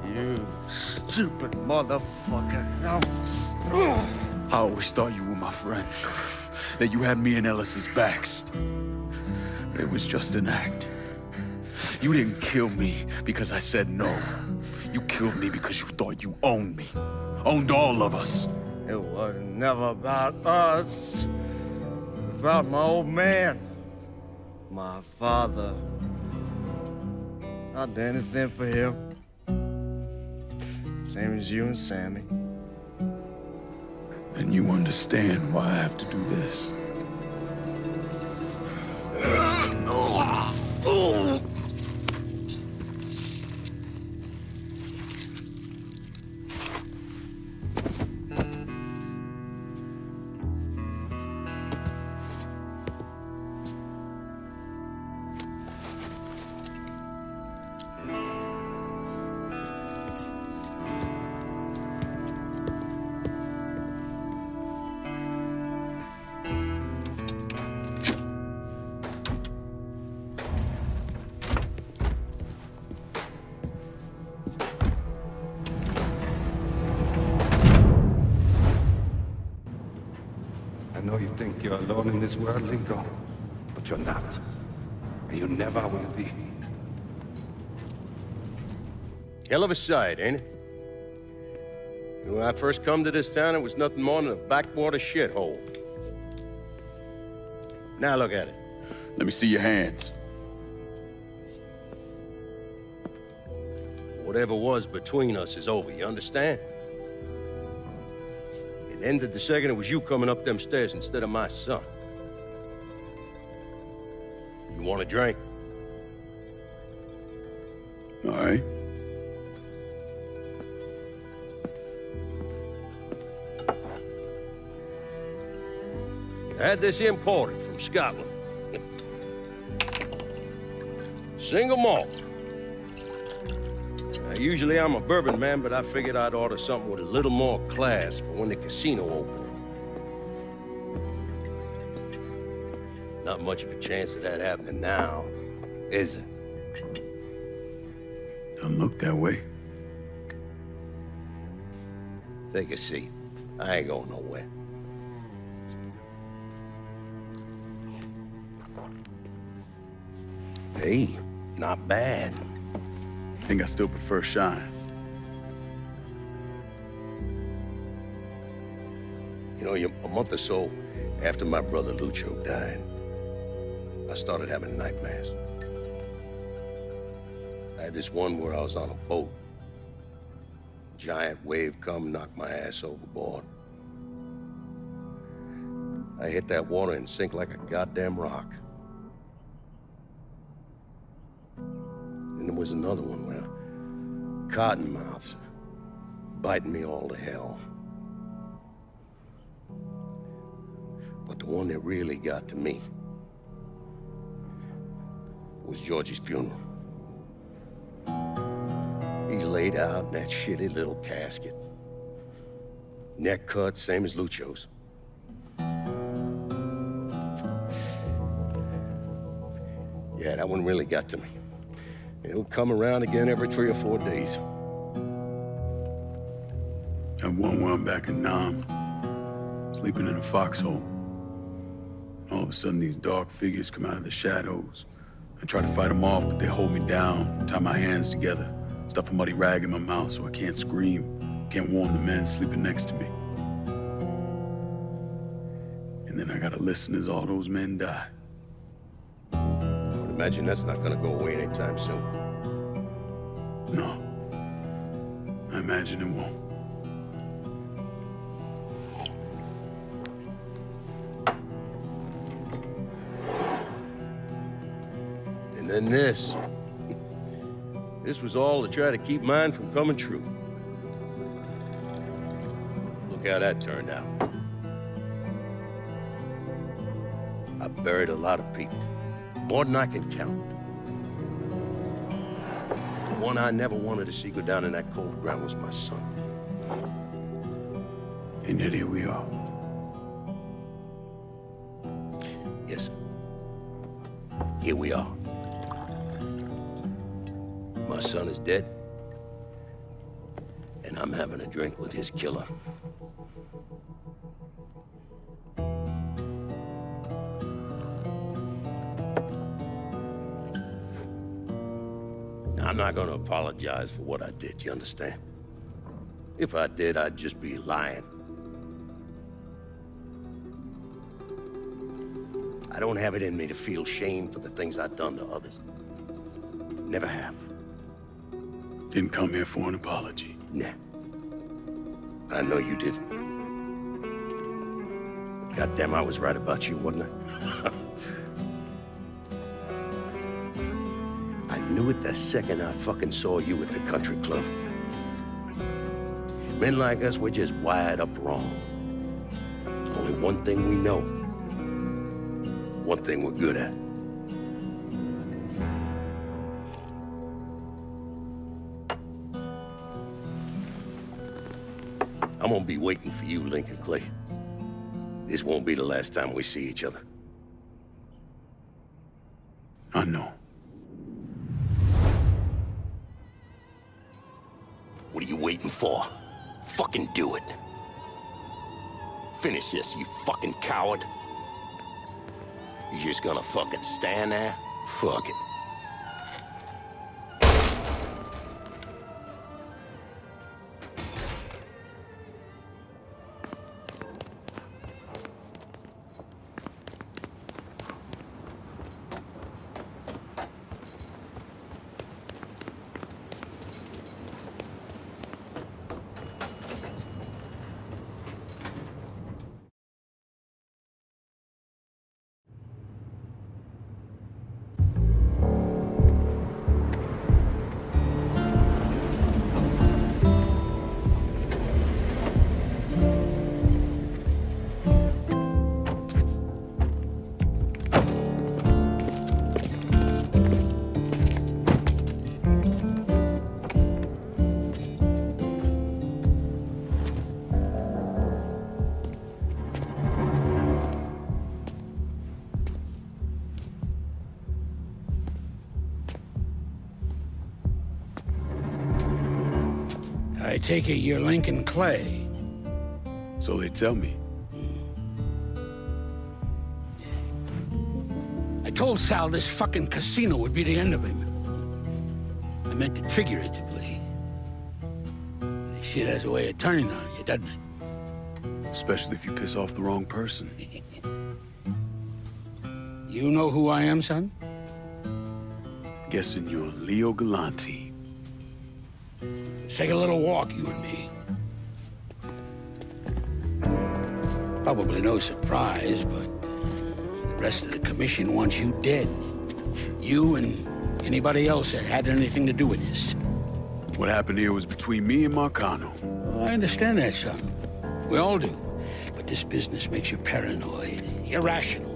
You stupid motherfucker. I always thought you were my friend. That you had me and Ellis's backs. But it was just an act. You didn't kill me because I said no. You killed me because you thought you owned me. Owned all of us. It was never about us. It was about my old man. My father. I'd do anything for him. Same as you and Sammy. And you understand why I have to do this. I know you think you're alone in this world, Lingo, but you're not. And you never will be. Hell of a sight, ain't it? When I first come to this town, it was nothing more than a backwater shithole. Now look at it. Let me see your hands. Whatever was between us is over, you understand? It ended the second it was you coming up them stairs instead of my son. You want a drink? All right. I had this imported from Scotland. Single malt. Now, usually I'm a bourbon man, but I figured I'd order something with a little more class for when the casino opened. Not much of a chance of that happening now, is it? Don't look that way. Take a seat. I ain't going nowhere. Hey, not bad. I think I still prefer Shine. You know, a month or so after my brother Lucio died, I started having nightmares. I had this one where I was on a boat. Giant wave come, knocked my ass overboard. I hit that water and sink like a goddamn rock. And there was another one where cottonmouths biting me all to hell. But the one that really got to me was Georgie's funeral. He's laid out in that shitty little casket. Neck cut, same as Lucio's. Yeah, that one really got to me. It'll come around again every 3 or 4 days. I have one where I'm back in Nam, sleeping in a foxhole. All of a sudden, these dark figures come out of the shadows. I try to fight them off, but they hold me down, tie my hands together, stuff a muddy rag in my mouth so I can't scream, can't warn the men sleeping next to me. And then I gotta listen as all those men die. I would imagine that's not gonna go away anytime soon. No. I imagine it won't. And then this. This was all to try to keep mine from coming true. Look how that turned out. I buried a lot of people. More than I can count. one I never wanted to see go down in that cold ground was my son. And yet here we are. Yes. Here we are. My son is dead. And I'm having a drink with his killer. Now, I'm not gonna apologize for what I did, you understand? If I did, I'd just be lying. I don't have it in me to feel shame for the things I've done to others. Never have. Didn't come here for an apology. Nah. I know you didn't. Goddamn, I was right about you, wasn't I? I knew it the second I fucking saw you at the country club. Men like us, we're just wired up wrong. There's only one thing we know. One thing we're good at. I'm gonna be waiting for you, Lincoln Clay. This won't be the last time we see each other. I know. What are you waiting for? Fucking do it. Finish this, you fucking coward. You just gonna fucking stand there? Fuck it. I take it you're Lincoln Clay. So they tell me. I told Sal this fucking casino would be the end of him. I meant it figuratively. This shit has a way of turning on you, doesn't it? Especially if you piss off the wrong person. You know who I am, son? Guessing you're Leo Galante. Let's take a little walk, you and me. Probably no surprise, but the rest of the commission wants you dead. You and anybody else that had anything to do with this. What happened here was between me and Marcano. Well, I understand that, son. We all do. But this business makes you paranoid, irrational.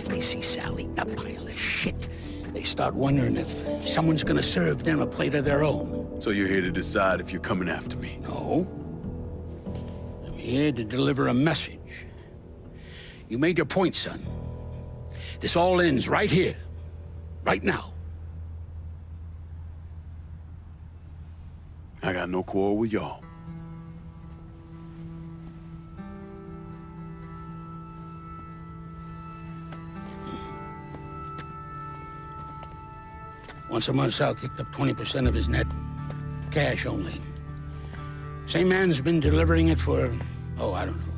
They see Sally, a pile of shit. They start wondering if someone's gonna serve them a plate of their own. So you're here to decide if you're coming after me? No. I'm here to deliver a message. You made your point, son. This all ends right here. Right now. I got no quarrel with y'all. Once a month, Sal kicked up 20% of his net. Cash only. Same man's been delivering it for, oh, I don't know,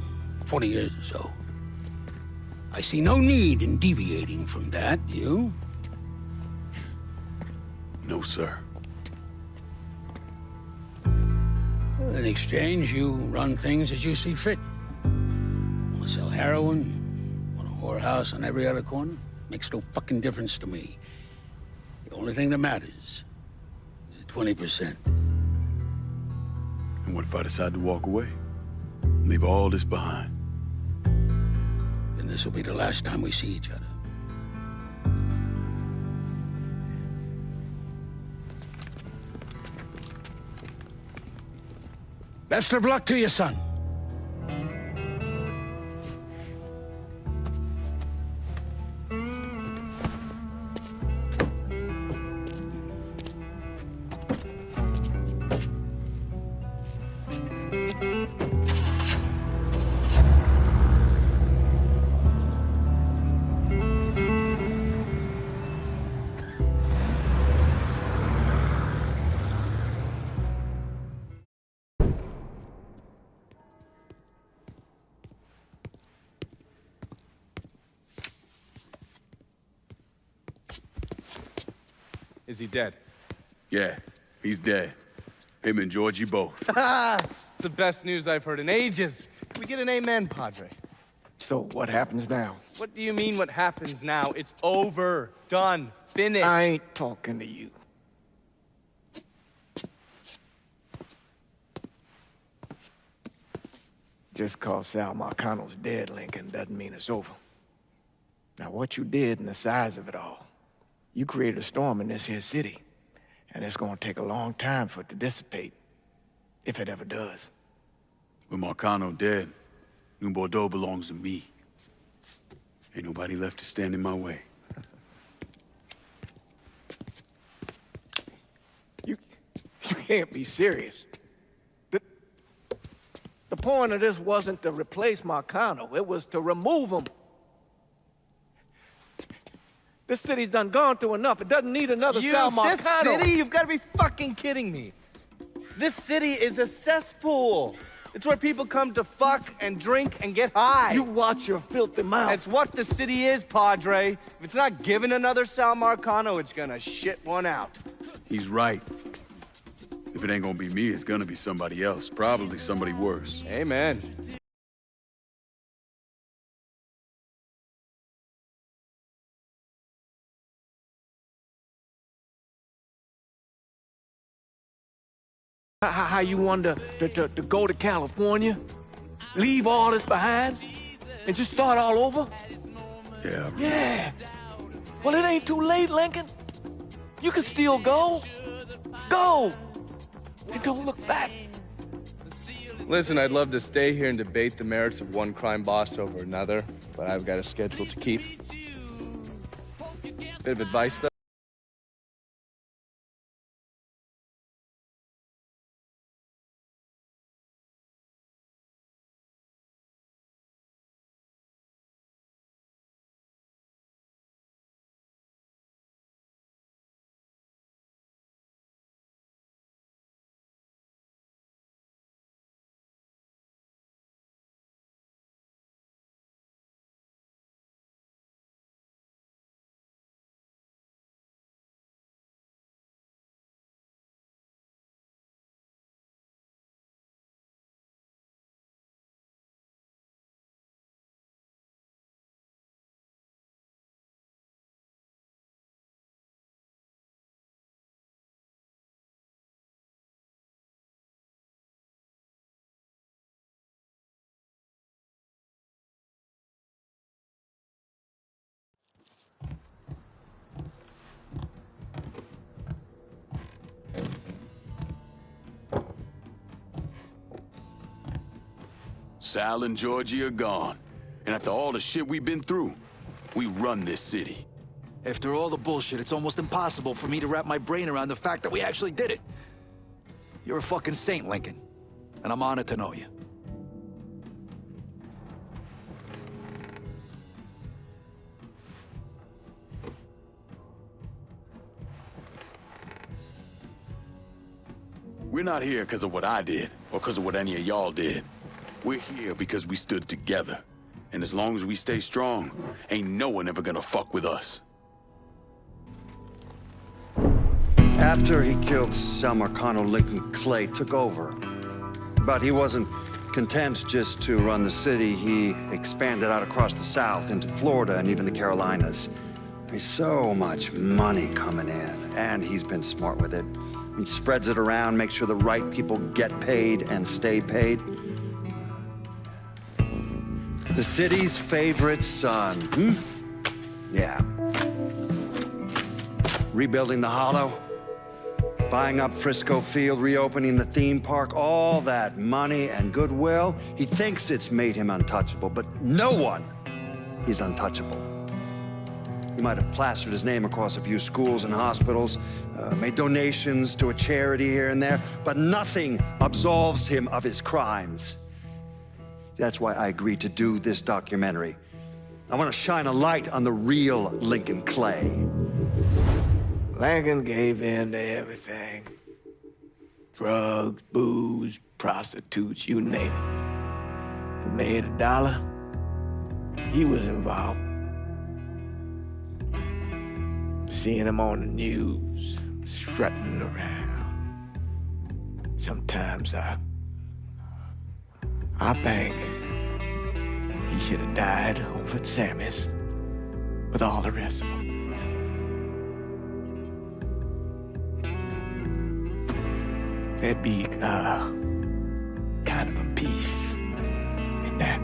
20 years or so. I see no need in deviating from that, you? No, sir. In exchange, you run things as you see fit. Want to sell heroin? Want a whorehouse on every other corner? Makes no fucking difference to me. The only thing that matters is 20%. And what if I decide to walk away? Leave all this behind? Then this will be the last time we see each other. Best of luck to you, son. Is he dead? Yeah, he's dead. Him and Georgie both. It's the best news I've heard in ages. Can we get an amen, Padre? So what happens now? What do you mean what happens now? It's over. Done. Finished. I ain't talking to you. Just cause Sal Marcano's dead, Lincoln, doesn't mean it's over. Now, what you did and the size of it all, you created a storm in this here city, and it's gonna take a long time for it to dissipate, if it ever does. With Marcano dead, New Bordeaux belongs to me. Ain't nobody left to stand in my way. You can't be serious. The point of this wasn't to replace Marcano, it was to remove him. This city's done gone through enough. It doesn't need another Sal Marcano. This city? You've got to be fucking kidding me. This city is a cesspool. It's where people come to fuck and drink and get high. You watch your filthy mouth. It's what the city is, Padre. If it's not given another Sal Marcano, it's gonna shit one out. He's right. If it ain't gonna be me, it's gonna be somebody else. Probably somebody worse. Amen. How you want to go to California, leave all this behind, and just start all over? Yeah. Yeah. Well, it ain't too late, Lincoln. You can still go. Go. And don't look back. Listen, I'd love to stay here and debate the merits of one crime boss over another, but I've got a schedule to keep. Bit of advice, though. Sal and Georgie are gone. And after all the shit we've been through, we run this city. After all the bullshit, it's almost impossible for me to wrap my brain around the fact that we actually did it. You're a fucking saint, Lincoln. And I'm honored to know you. We're not here because of what I did, or because of what any of y'all did. We're here because we stood together. And as long as we stay strong, ain't no one ever gonna fuck with us. After he killed Sal Marcano, Lincoln Clay took over. But he wasn't content just to run the city. He expanded out across the South into Florida and even the Carolinas. There's so much money coming in, and he's been smart with it. He spreads it around, makes sure the right people get paid and stay paid. The city's favorite son, Yeah. Rebuilding the Hollow. Buying up Frisco Field, reopening the theme park, all that money and goodwill. He thinks it's made him untouchable, but no one is untouchable. He might have plastered his name across a few schools and hospitals, made donations to a charity here and there, but nothing absolves him of his crimes. That's why I agreed to do this documentary. I want to shine a light on the real Lincoln Clay. Lincoln gave in to everything. Drugs, booze, prostitutes, you name it. If made $1, he was involved. Seeing him on the news, strutting around. Sometimes I think he should have died over at Sammy's with all the rest of them. There'd be kind of a peace in that.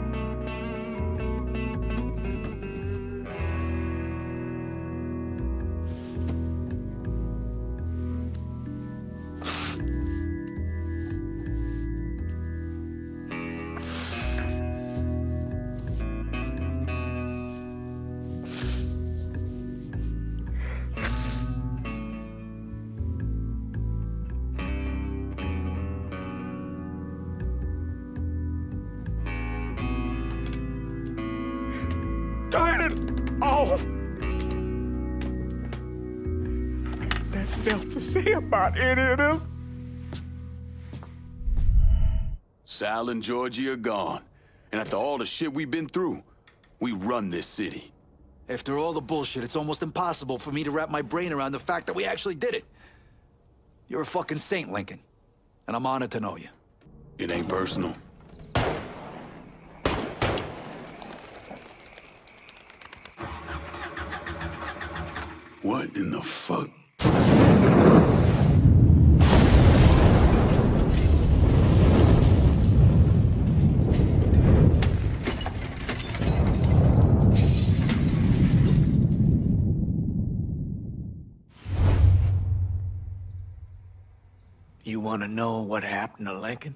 Turn it off! There's nothing else to say about any of this. Sal and Georgie are gone. And after all the shit we've been through, we run this city. After all the bullshit, it's almost impossible for me to wrap my brain around the fact that we actually did it. You're a fucking saint, Lincoln. And I'm honored to know you. It ain't personal. What in the fuck? You want to know what happened to Lincoln?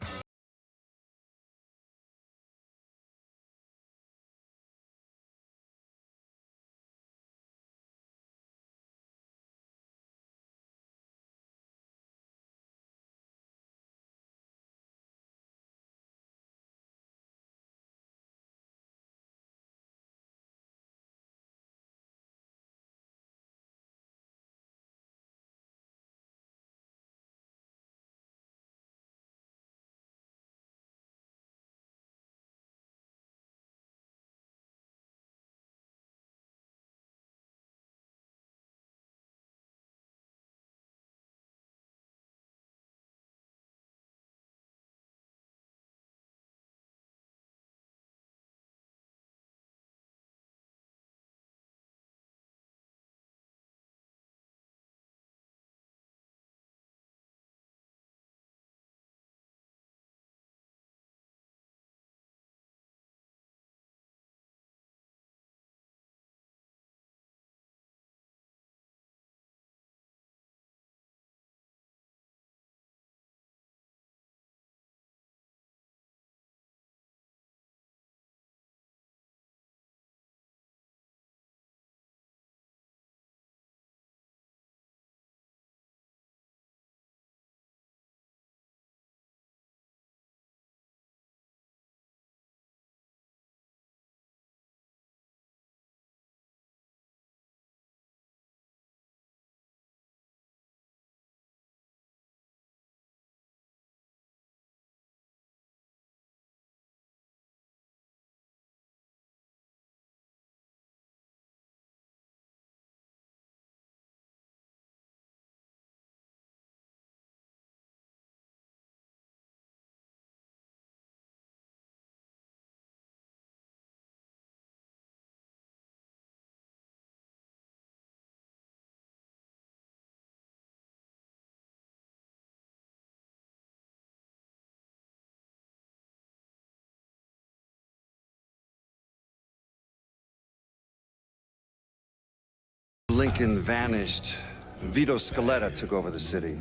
Lincoln vanished Vito Scaletta took over the city.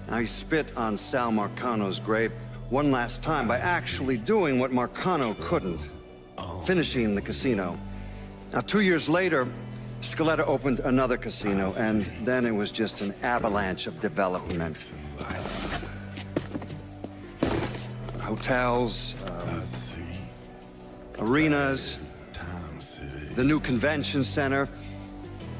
Now, he spit on Sal Marcano's grave one last time by actually doing what Marcano couldn't, finishing the casino. Now, 2 years later, Scaletta opened another casino, and then it was just an avalanche of development. Hotels, arenas, the new convention center.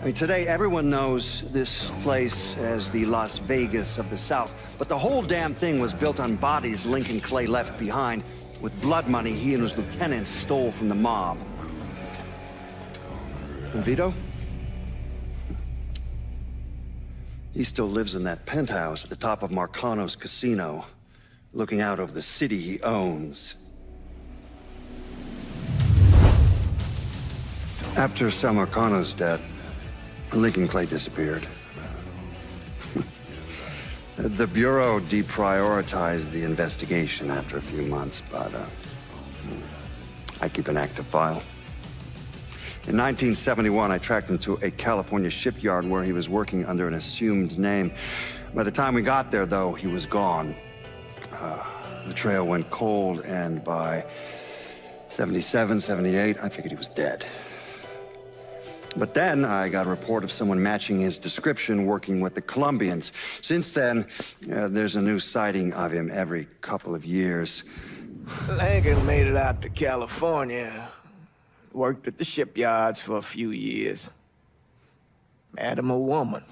I mean, today everyone knows this place as the Las Vegas of the South, but the whole damn thing was built on bodies Lincoln Clay left behind with blood money he and his lieutenants stole from the mob. And Vito? He still lives in that penthouse at the top of Marcano's casino, looking out over the city he owns. After Sal Marcano's death, Lincoln Clay disappeared. The Bureau deprioritized the investigation after a few months, but I keep an active file. In 1971, I tracked him to a California shipyard where he was working under an assumed name. By the time we got there, though, he was gone. The trail went cold, and by 77, 78, I figured he was dead. But then I got a report of someone matching his description working with the Colombians. Since then, there's a new sighting of him every couple of years. Lincoln made it out to California. Worked at the shipyards for a few years. Met him a woman.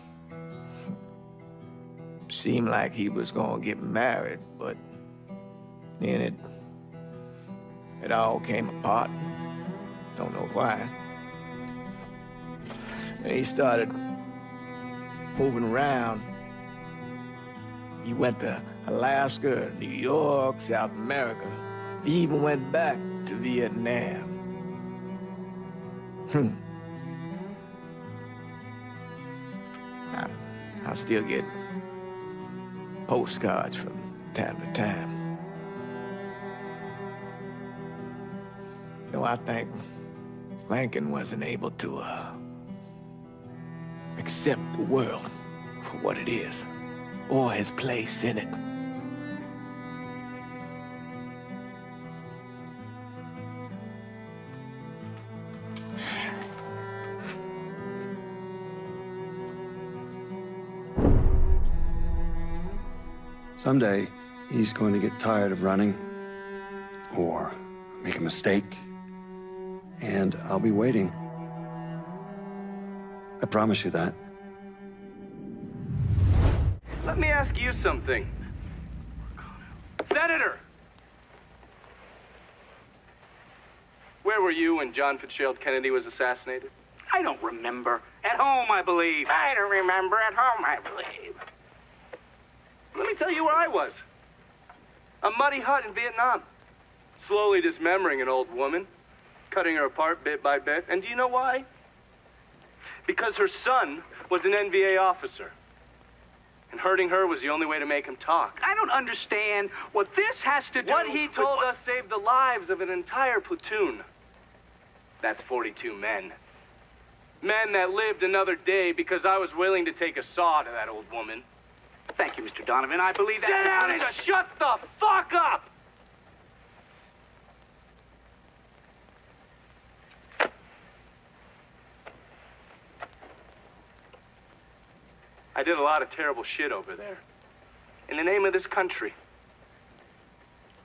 Seemed like he was gonna get married, but then it all came apart. Don't know why. And he started moving around. He went to Alaska, New York, South America. He even went back to Vietnam. I still get postcards from time to time. You know, I think Lincoln wasn't able to accept the world for what it is, or his place in it. Someday, he's going to get tired of running, or make a mistake, and I'll be waiting. I promise you that. Let me ask you something. Senator! Where were you when John Fitzgerald Kennedy was assassinated? I don't remember. At home, I believe. I don't remember. At home, I believe. Let me tell you where I was. A muddy hut in Vietnam. Slowly dismembering an old woman, cutting her apart bit by bit. And do you know why? Because her son was an NVA officer. And hurting her was the only way to make him talk. I don't understand what this has to do... What he told us saved the lives of an entire platoon. That's 42 men. Men that lived another day because I was willing to take a saw to that old woman. Thank you, Mr. Donovan. I believe that... Sit down and shut the fuck up! I did a lot of terrible shit over there. In the name of this country.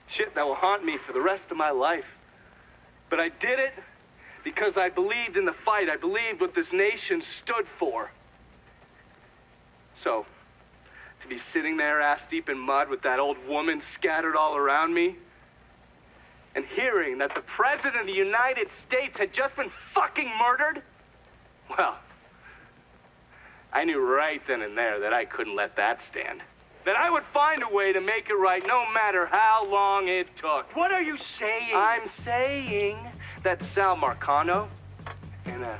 Shit that will haunt me for the rest of my life. But I did it because I believed in the fight. I believed what this nation stood for. So, to be sitting there ass deep in mud with that old woman scattered all around me, and hearing that the President of the United States had just been fucking murdered, well, I knew right then and there that I couldn't let that stand. That I would find a way to make it right no matter how long it took. What are you saying? I'm saying that Sal Marcano and a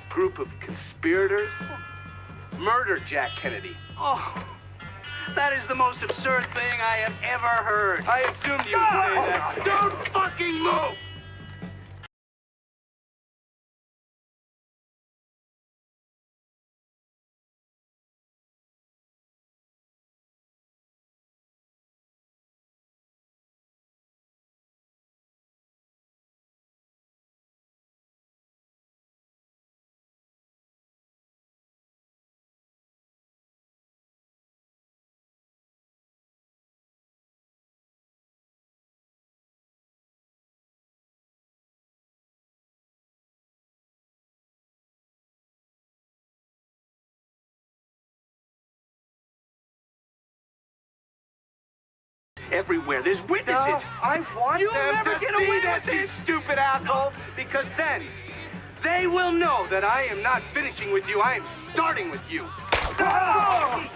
group of conspirators murdered Jack Kennedy. Oh, that is the most absurd thing I have ever heard. I assumed you would say that. Don't fucking move! everywhere. There's witnesses. No, I want You'll them never to get see away this, with this, stupid asshole, because then they will know that I am not finishing with you. I am starting with you. Oh!